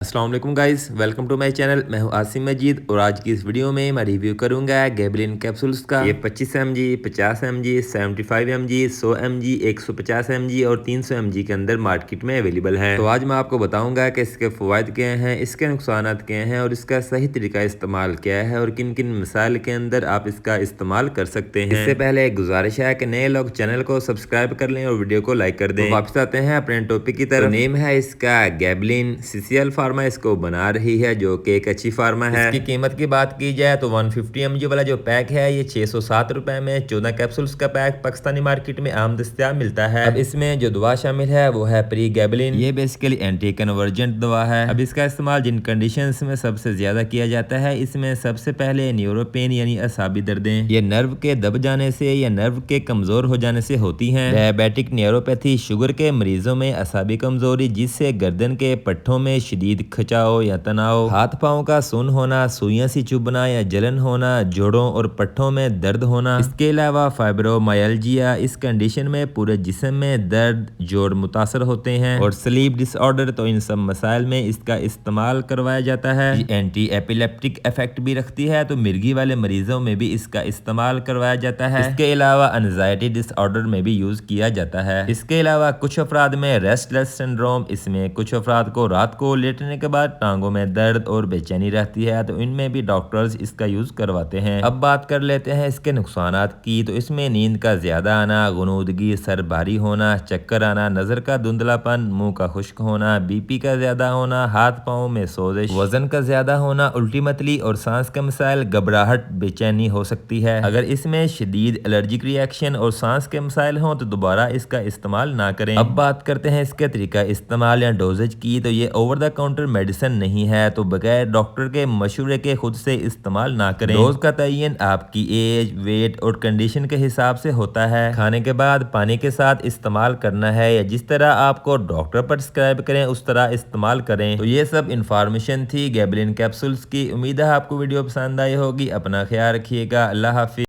अस्सलाम वालेकुम guys, welcome to my channel. मैं हूं आसिम मजीद और आज की इस वीडियो में मैं रिव्यू करूंगा गैबलिन कैप्सूल्स का। ये 25 mg, 50 mg, 75 mg, 100 mg, 150 mg और 300 mg के अंदर मार्केट में अवेलेबल है। तो आज मैं आपको बताऊंगा कि इसके फ़वाइद क्या हैं, इसके नुकसान क्या हैं और इसका सही तरीका इस्तेमाल क्या है और किन किन मसाइल के अंदर आप इसका इस्तेमाल कर सकते हैं। इससे पहले एक गुजारिश है कि नए लोग चैनल को सब्सक्राइब कर लें और वीडियो को लाइक कर दें। तो वापस आते हैं अपने टॉपिक की तरफ। नेम है इसका गैबलिन, CCL फार्मा इसको बना रही है जो कि एक अच्छी फार्मा है। इसकी कीमत की बात की जाए तो 150 mg वाला जो पैक है ये 607 रुपए में 14 कैप्सूल्स का पैक पाकिस्तानी मार्केट में आम दस्तियाब मिलता है। अब इसमें जो दवा शामिल है वो है प्री गैबलिन। ये बेसिकली एंटी कन्वर्जेंट दवा है। अब इसका इस्तेमाल जिन कंडीशंस में सबसे ज्यादा किया जाता है, इसमें सबसे पहले न्यूरोपेन यानी असाबी दर्दें, ये नर्व के दब जाने से या नर्व के कमजोर हो जाने से होती हैं। डायबिटिक न्यूरोपैथी, शुगर के मरीजों में असाबी कमजोरी जिससे गर्दन के पट्टों में शदीद खिंचाव या तनाव, हाथ पाँव का सुन्न होना, सुइयां सी चुभना या जलन होना, जोड़ों और पट्टों में दर्द होना। इसके अलावा फाइब्रोमाइल्जिया, इस कंडीशन में पूरे जिस्म में दर्द, जोड़ मुतासर होते हैं। और स्लीप डिसऑर्डर, तो इन सब मसाइल में इसका इस्तेमाल करवाया जाता है। एंटी एपिलेप्टिक इफेक्ट भी रखती है, तो मिर्गी वाले मरीजों में भी इसका इस्तेमाल करवाया जाता है। इसके अलावा एंजाइटी डिसऑर्डर में भी यूज किया जाता है। इसके अलावा कुछ अफराद में रेस्टलेस सिंड्रोम, इसमें कुछ अफराद को रात को लेटने के बाद टांगों में दर्द और बेचैनी रहती है, तो इनमें भी डॉक्टर्स इसका यूज करवाते हैं। अब बात कर लेते हैं इसके नुकसानात की। तो इसमें नींद का ज्यादा आना, गुनूदगी, सर भारी होना, चक्कर आना, नजर का धुंधलापन, मुंह का खुश्क होना, BP का ज्यादा होना, हाथ पाँव में सोजिश, वजन का ज्यादा होना, उल्टी मतली और सांस के मसाइल, घबराहट, बेचैनी हो सकती है। अगर इसमें शदीद एलर्जिक रिएक्शन और सांस के मसाइल हों तो दोबारा इसका इस्तेमाल ना करें। अब बात करते हैं इसके तरीका इस्तेमाल या डोजेज की। तो ये ओवर द काउंटर मेडिसिन नहीं है, तो बगैर डॉक्टर के मशवरे के खुद से इस्तेमाल ना करें। डोज का तयन आपकी एज, वेट और कंडीशन के हिसाब से होता है। खाने के बाद पानी के साथ इस्तेमाल करना है या जिस तरह आपको डॉक्टर प्रिस्क्राइब करें उस तरह इस्तेमाल करें। तो ये सब इंफॉर्मेशन थी गैबलिन कैप्सूल्स की। उम्मीद है आपको वीडियो पसंद आई होगी। अपना ख्याल रखिएगा। अल्लाह हाफिज।